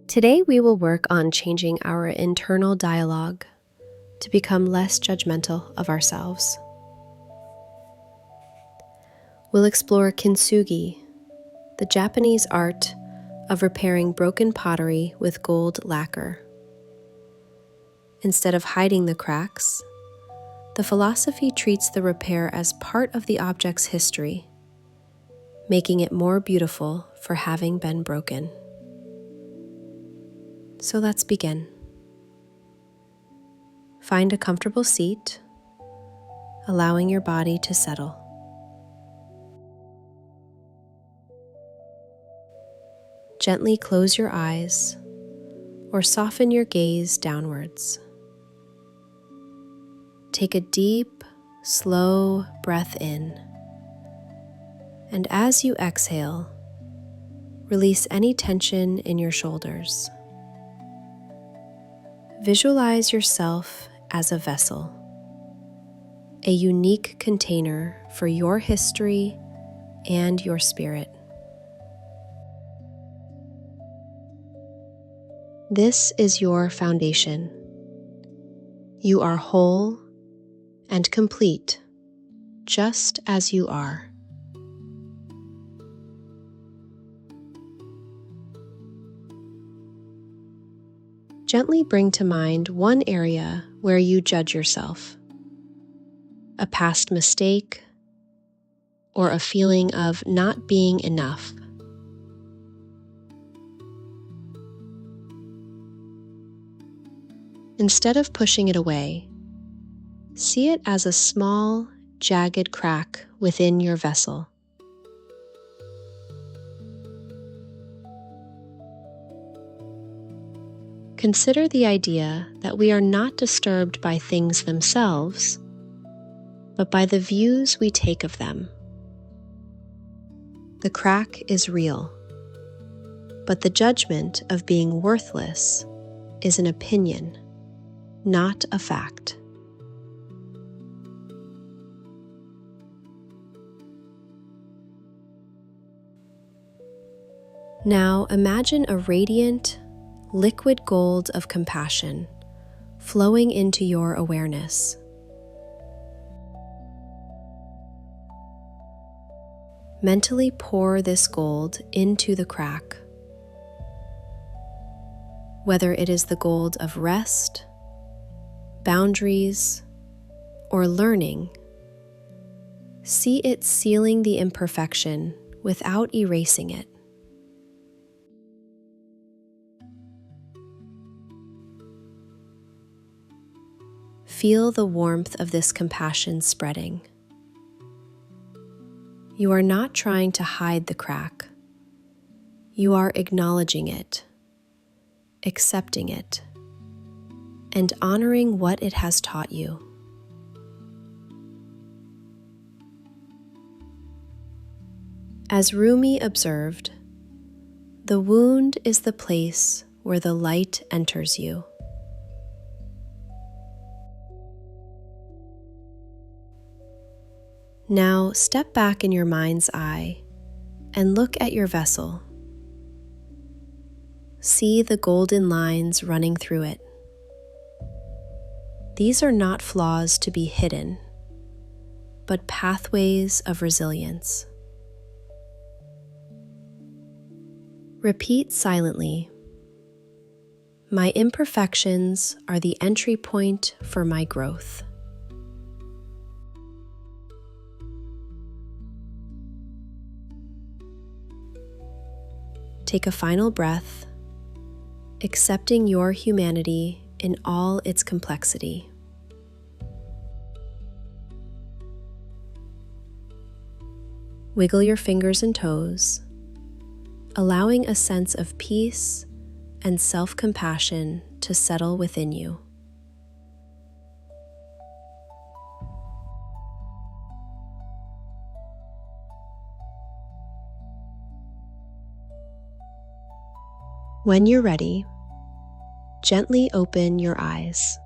Today we will work on changing our internal dialogue to become less judgmental of ourselves. We'll explore Kintsugi, the Japanese art of repairing broken pottery with gold lacquer. Instead of hiding the cracks, the philosophy treats the repair as part of the object's history, making it more beautiful for having been broken. So let's begin. Find a comfortable seat, allowing your body to settle. Gently close your eyes or soften your gaze downwards. Take a deep, slow breath in, and as you exhale, release any tension in your shoulders. Visualize yourself as a vessel, a unique container for your history and your spirit. This is your foundation. You are whole and complete, just as you are. Gently bring to mind one area where you judge yourself, a past mistake, or a feeling of not being enough. Instead of pushing it away, see it as a small, jagged crack within your vessel. Consider the idea that we are not disturbed by things themselves, but by the views we take of them. The crack is real, but the judgment of being worthless is an opinion, not a fact. Now imagine a radiant, liquid gold of compassion flowing into your awareness. Mentally pour this gold into the crack. Whether it is the gold of rest, boundaries, or learning, see it sealing the imperfection without erasing it. Feel the warmth of this compassion spreading. You are not trying to hide the crack. You are acknowledging it, accepting it, and honoring what it has taught you. As Rumi observed, the wound is the place where the light enters you. Now step back in your mind's eye and look at your vessel. See the golden lines running through it. These are not flaws to be hidden, but pathways of resilience. Repeat silently, "My imperfections are the entry point for my growth." Take a final breath, accepting your humanity in all its complexity. Wiggle your fingers and toes, allowing a sense of peace and self-compassion to settle within you. When you're ready, gently open your eyes.